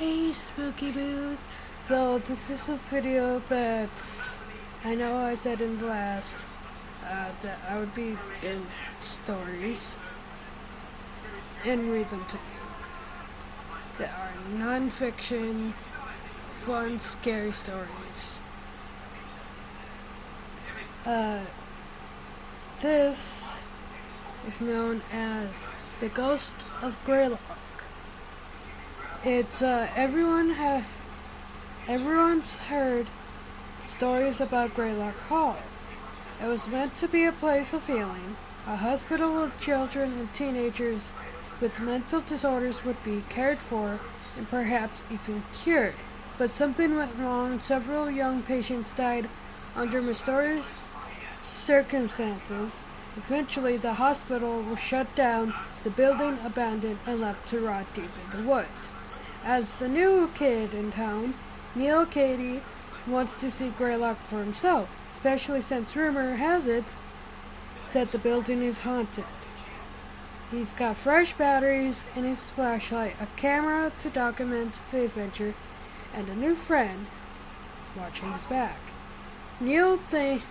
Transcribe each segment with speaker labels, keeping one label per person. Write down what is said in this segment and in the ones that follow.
Speaker 1: Hey Spooky Boos! So this is a video that I know I said in the last that I would be doing stories and read them to you that are non-fiction, fun, scary stories. This is known as the Ghost of Graylock. It's everyone's heard stories about Graylock Hall. It was meant to be a place of healing, a hospital where children and teenagers with mental disorders would be cared for and perhaps even cured. But something went wrong and several young patients died under mysterious circumstances. Eventually, the hospital was shut down, the building abandoned, and left to rot deep in the woods. As the new kid in town, Neil Cady wants to see Graylock for himself, especially since rumor has it that the building is haunted. He's got fresh batteries in his flashlight, a camera to document the adventure, and a new friend watching his back. Neil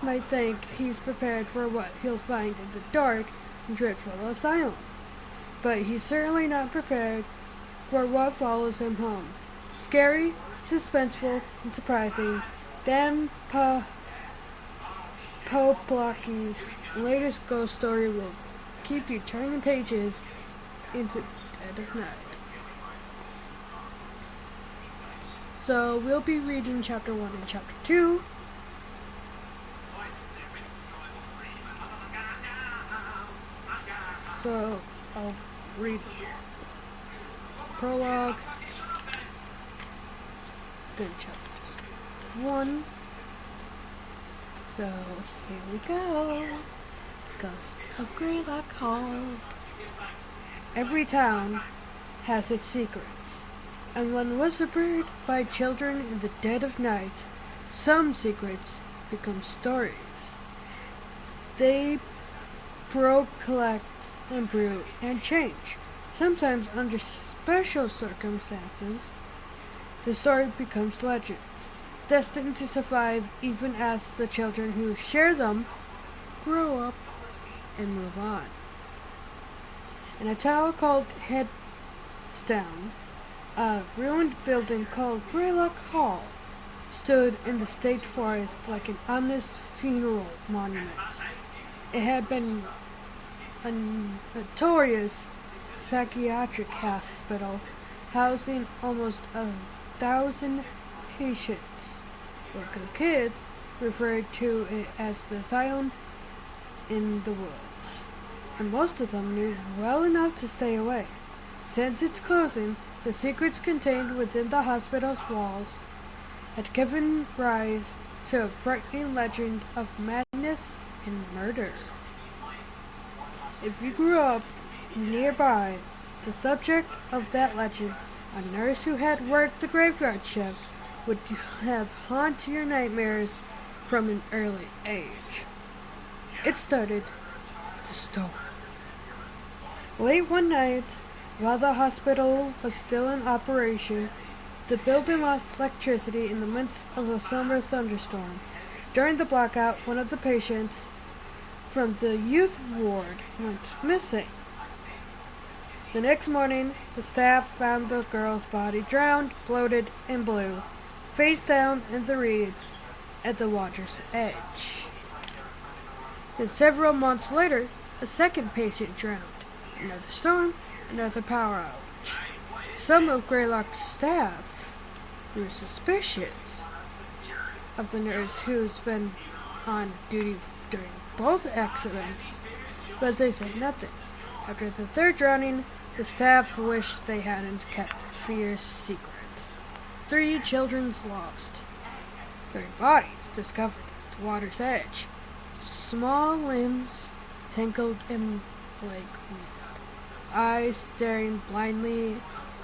Speaker 1: might think he's prepared for what he'll find in the dark and dreadful asylum, but he's certainly not prepared for what follows him home. Scary, suspenseful, and surprising. Dan Poblocki's latest ghost story will keep you turning pages into the dead of night. So we'll be reading chapter 1 and chapter 2. So I'll read the prologue, then chapter 1. So here we go. Ghost of Greylock Hall. Every town has its secrets, and when whispered by children in the dead of night, some secrets become stories. They collect, and brew, and change. Sometimes, under special circumstances, the story becomes legends, destined to survive even as the children who share them grow up and move on. In a town called Headstone, a ruined building called Graylock Hall stood in the state forest like an ominous funeral monument. It had been a notorious psychiatric hospital housing almost 1,000 patients. Local kids referred to it as the asylum in the woods, and most of them knew well enough to stay away. Since its closing, the secrets contained within the hospital's walls had given rise to a frightening legend of madness and murder. If you grew up nearby, the subject of that legend, a nurse who had worked the graveyard shift, would have haunted your nightmares from an early age. It started with a storm. Late one night, while the hospital was still in operation, the building lost electricity in the midst of a summer thunderstorm. During the blackout, one of the patients from the youth ward went missing. The next morning, the staff found the girl's body drowned, bloated, and blue, face down in the reeds at the water's edge. Then several months later, a second patient drowned. Another storm, another power outage. Some of Graylock's staff grew suspicious of the nurse who's been on duty during both accidents, but they said nothing. After the third drowning, the staff wished they hadn't kept their fears secret. 3 children lost. 3 bodies discovered at the water's edge. Small limbs tangled in like weed. Eyes staring blindly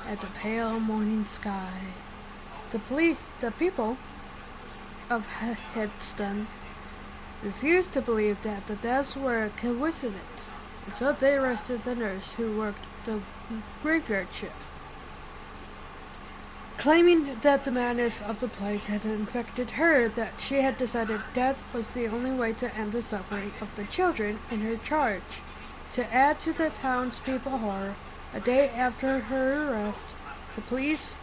Speaker 1: at the pale morning sky. The people of Headstone refused to believe that the deaths were a coincidence, and so they arrested the nurse who worked the graveyard shift. Claiming that the madness of the place had infected her, that she had decided death was the only way to end the suffering of the children in her charge. To add to the townspeople's horror, a day after her arrest, the police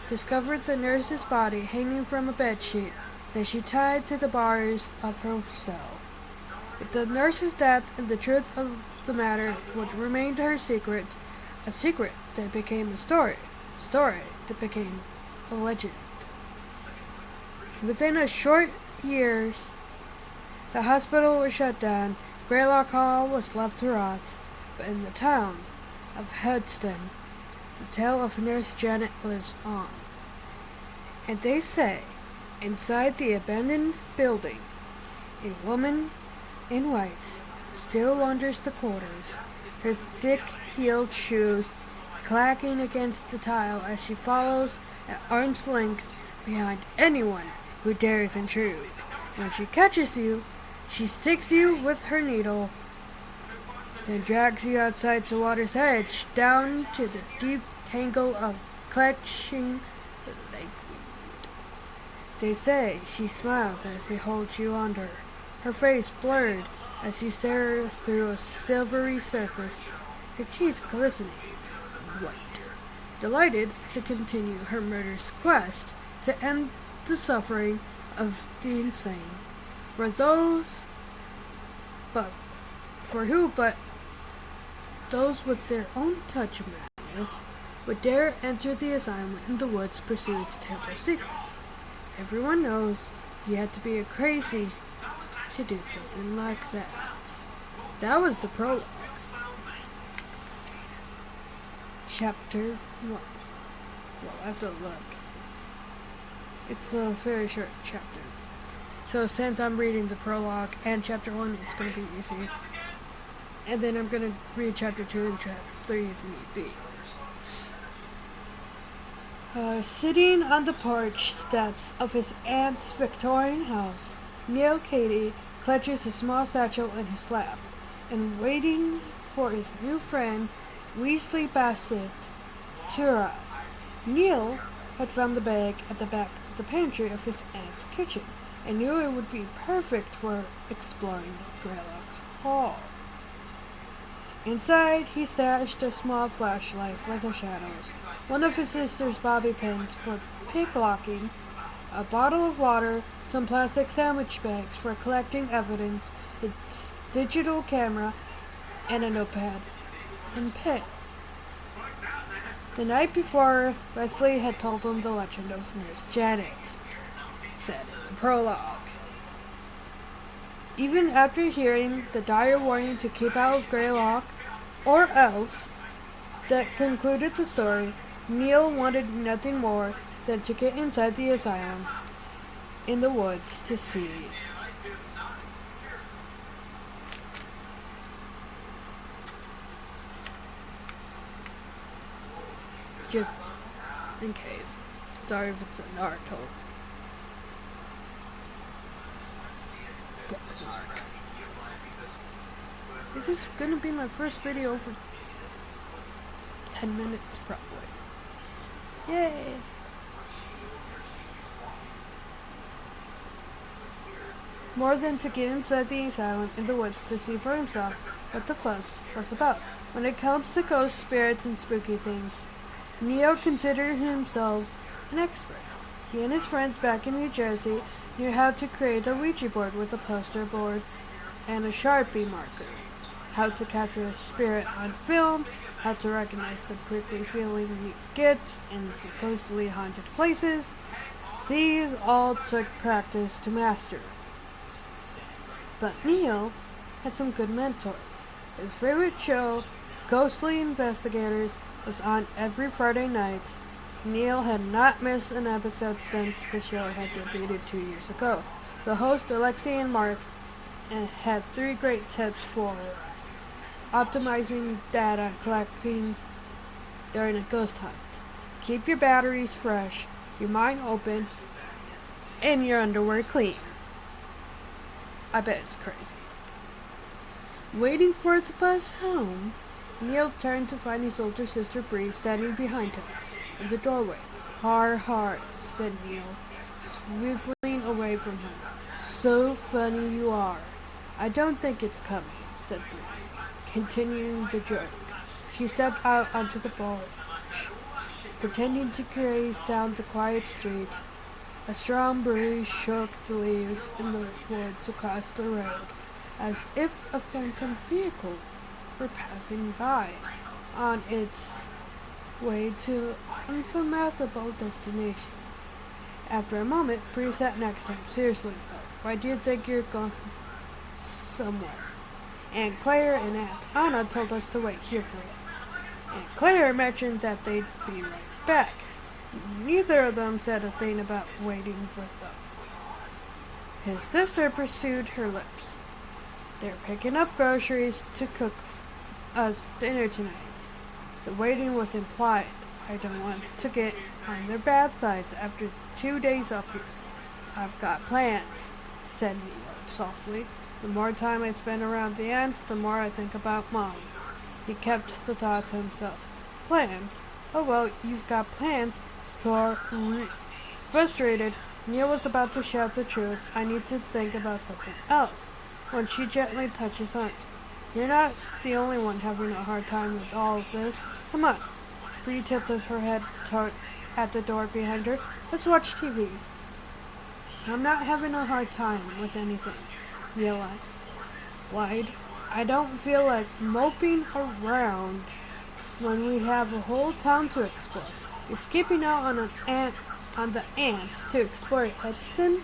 Speaker 1: discovered the nurse's body hanging from a bedsheet that she tied to the bars of her cell. But the nurse's death and the truth of the matter would remain her secret, a secret that became a story that became a legend. Within a short years, the hospital was shut down, Graylock Hall was left to rot, but in the town of Hudson, the tale of Nurse Janet lives on. And they say, inside the abandoned building, a woman in white still wanders the corridors, her thick-heeled shoes clacking against the tile as she follows at arm's length behind anyone who dares intrude. When she catches you, she sticks you with her needle, then drags you outside the water's edge, down to the deep tangle of clutching lakeweed. They say she smiles as she holds you under, her face blurred as you stare through a silvery surface, her teeth glistening white, delighted to continue her murderous quest to end the suffering of the insane. For those with their own touch of madness would dare enter the asylum in the woods to pursue its terrible secrets. Everyone knows you had to be a crazy to do something like that. That was the prologue. Chapter 1. Well, I have to look. It's a very short chapter. So since I'm reading the prologue and chapter 1, it's going to be easy. And then I'm going to read chapter 2 and chapter 3 if need be. Sitting on the porch steps of his aunt's Victorian house, Neil Cady clutches a small satchel in his lap, and waiting for his new friend, Weasley Bassett, to arrive. Neil had found the bag at the back of the pantry of his aunt's kitchen, and knew it would be perfect for exploring Greylock Hall. Inside, he stashed a small flashlight for the shadows, one of his sister's bobby pins for picklocking, a bottle of water, some plastic sandwich bags for collecting evidence, its digital camera, and a notepad and pen. The night before, Wesley had told him the legend of Nurse Janet, said in the prologue. Even after hearing the dire warning to keep out of Graylock, or else, that concluded the story, Neil wanted nothing more than to get inside the asylum in the woods to see. Just in case. Sorry if it's a Naruto bookmark. This is gonna be my first video for 10 minutes probably. Yay! More than to get inside the asylum in the woods to see for himself what the fuss was about. When it comes to ghosts, spirits, and spooky things, Neil considered himself an expert. He and his friends back in New Jersey knew how to create a Ouija board with a poster board and a Sharpie marker, how to capture a spirit on film, how to recognize the prickly feeling you get in supposedly haunted places. These all took practice to master. But Neil had some good mentors. His favorite show, Ghostly Investigators, was on every Friday night. Neil had not missed an episode since the show had debuted 2 years ago. The hosts, Alexi and Mark, had 3 great tips for optimizing data collecting during a ghost hunt. Keep your batteries fresh, your mind open, and your underwear clean. I bet it's crazy. Waiting for the bus home, Neil turned to find his older sister Bree standing behind him in the doorway. Har har, said Neil, swiveling away from him. So funny you are. I don't think it's coming, said Bree, continuing the joke. She stepped out onto the porch, pretending to graze down the quiet street. A strong breeze shook the leaves in the woods across the road, as if a phantom vehicle were passing by on its way to an unfathomable destination. After a moment, Bree sat next to him. Seriously, though, why do you think you're going somewhere? Aunt Claire and Aunt Anna told us to wait here for you. Aunt Claire mentioned that they'd be right back. Neither of them said a thing about waiting for them. His sister pursued her lips. They're picking up groceries to cook us dinner tonight. The waiting was implied. I don't want to get on their bad sides after 2 days up here. I've got plans, said Neil softly. The more time I spend around the ants, the more I think about Mom. He kept the thought to himself. Plans? Oh well, you've got plans. Sorry. Frustrated, Neil was about to shout the truth. I need to think about something else. When she gently touched his arms. You're not the only one having a hard time with all of this. Come on. Bree tilted her head at the door behind her. Let's watch TV. I'm not having a hard time with anything, Neil lied. I don't feel like moping around when we have a whole town to explore. You're skipping out on the ants to explore Hedston?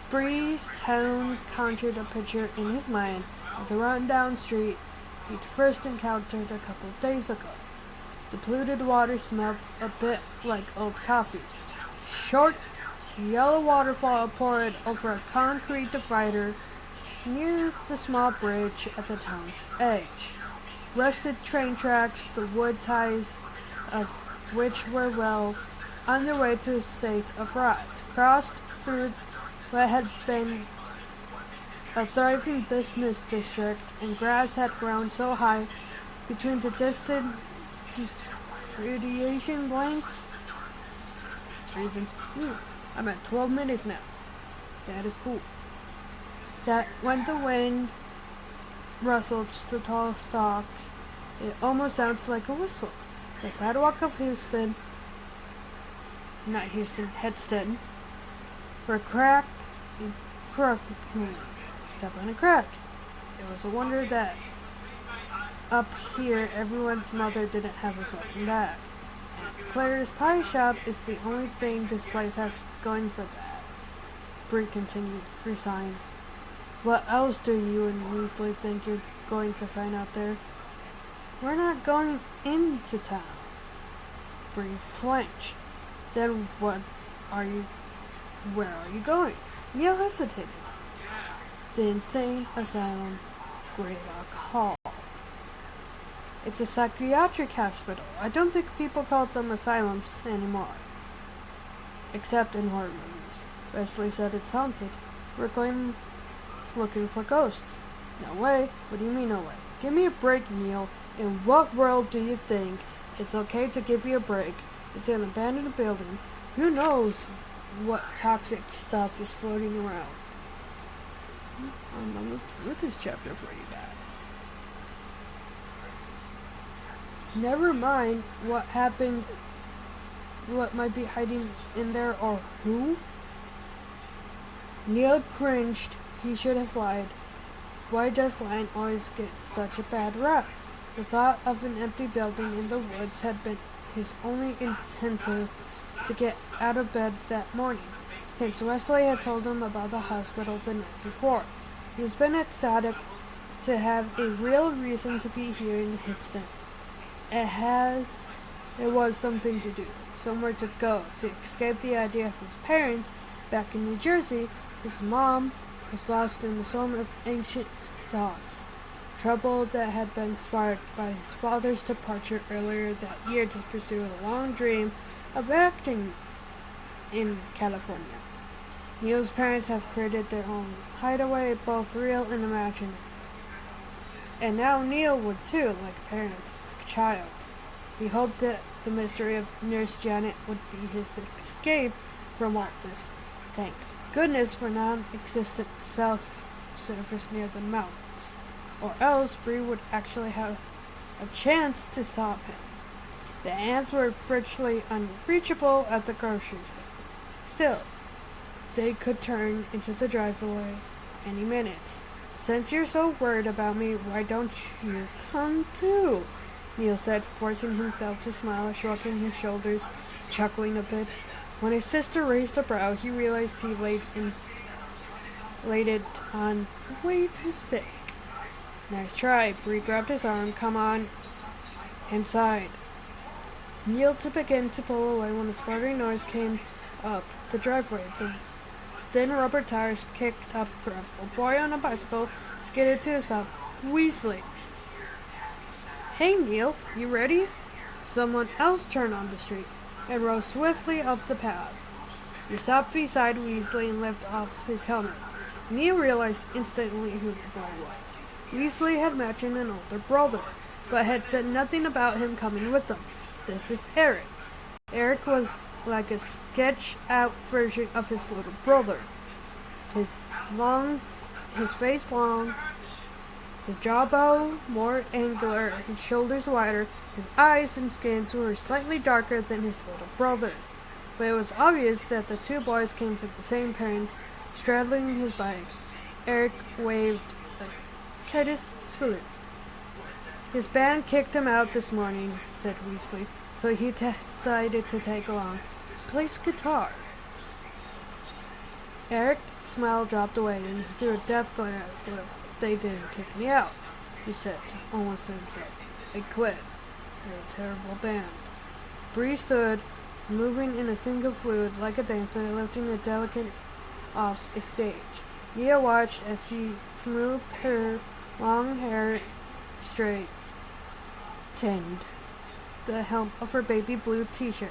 Speaker 1: Bree's tone conjured a picture in his mind of the run-down street he'd first encountered a couple of days ago. The polluted water smelled a bit like old coffee. Short, yellow waterfall poured over a concrete divider near the small bridge at the town's edge. Rusted train tracks, the wood ties of which were well on their way to a state of rot, crossed through what had been a thriving business district, and grass had grown so high between the distant radiation blanks. Reasons. I'm at 12 minutes now. That is cool. That when the wind rustled the tall stalks, it almost sounds like a whistle. The sidewalk of Hedston, were cracked and crooked. Step on a crack. It was a wonder that up here everyone's mother didn't have a broken back. Claire's pie shop is the only thing this place has going for that. Bree continued, resigned. What else do you and Weasley think you're going to find out there? We're not going into town. Bree flinched. Then where are you going? Neil hesitated. The insane asylum, Graylock Hall. It's a psychiatric hospital. I don't think people call them asylums anymore. Except in horror movies. Wesley said it's haunted. We're going looking for ghosts. No way. What do you mean no way? Give me a break, Neil. In what world do you think it's okay to give you a break? It's an abandoned building. Who knows what toxic stuff is floating around? I'm almost done with this chapter for you guys. Never mind what happened, what might be hiding in there, or who. Neil cringed. He should have lied. Why does lying always get such a bad rap? The thought of an empty building in the woods had been his only incentive to get out of bed that morning, since Wesley had told him about the hospital the night before. He's been ecstatic to have a real reason to be here in Hedston. It was something to do, somewhere to go, to escape the idea of his parents back in New Jersey. His mom was lost in the storm of ancient thoughts, trouble that had been sparked by his father's departure earlier that year to pursue a long dream of acting in California. Neil's parents have created their own hideaway, both real and imaginary. And now Neil would too, like parents, like a child. He hoped that the mystery of Nurse Janet would be his escape from all this. Thank goodness for non-existent south surface near the mountains, or else Bree would actually have a chance to stop him. The ants were virtually unreachable at the grocery store. Still, they could turn into the driveway any minute. Since you're so worried about me, why don't you come too? Neil said, forcing himself to smile, shrugging his shoulders, chuckling a bit. When his sister raised a brow, he realized he laid it on way too thick. Nice try. Bree grabbed his arm. Come on inside. Neil to begin to pull away when a sputtering noise came up the driveway. The thin rubber tires kicked up gravel. A boy on a bicycle skidded to a stop. Weasley. Hey, Neil, you ready? Someone else turned on the street and rode swiftly up the path. He stopped beside Weasley and lifted off his helmet. Neil realized instantly who the boy was. Weasley had mentioned an older brother, but had said nothing about him coming with them. This is Eric. Eric was like a sketched-out version of his little brother. His face long, his jawbone more angular, his shoulders wider, his eyes and skin were slightly darker than his little brother's. But it was obvious that the two boys came from the same parents. Straddling his bike, Eric waved a courteous salute. His band kicked him out this morning, said Weasley, so he decided to tag along. He plays guitar. Eric's smile dropped away and he threw a death glare at his lip. They didn't kick me out, he said, almost to himself. I quit. They're a terrible band. Bree stood, moving in a single fluid like a dancer, lifting a delicate off a stage. Nia watched as she smoothed her long hair straightened the hem of her baby blue t-shirt.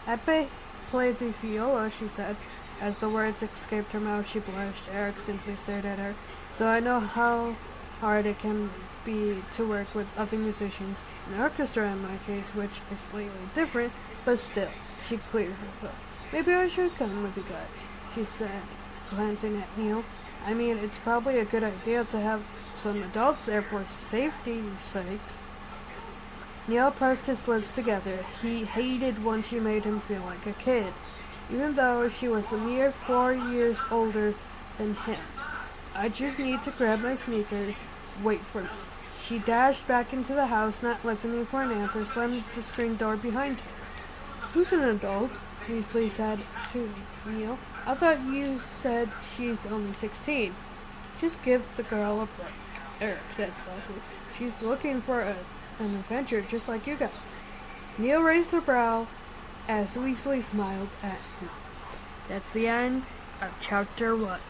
Speaker 1: I play the viola, she said. As the words escaped her mouth, she blushed. Eric simply stared at her. So I know how hard it can be to work with other musicians. An orchestra in my case, which is slightly different, but still. She cleared her throat. Maybe I should come with you guys, she said, glancing at Neil. I mean, it's probably a good idea to have some adults there for safety's sakes. Neil pressed his lips together. He hated when she made him feel like a kid, even though she was a mere 4 years older than him. I just need to grab my sneakers. Wait for me. She dashed back into the house, not listening for an answer, slammed the screen door behind her. Who's an adult? Weasley said to Neil. I thought you said she's only 16. Just give the girl a break, Eric said softly. She's looking for an adventure just like you guys. Neil raised her brow as Weasley smiled at him. That's the end of chapter 1.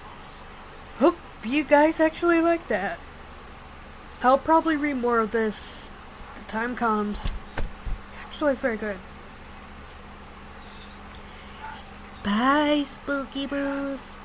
Speaker 1: Hope you guys actually like that. I'll probably read more of this. The time comes. It's actually very good. Bye, Spooky Boos.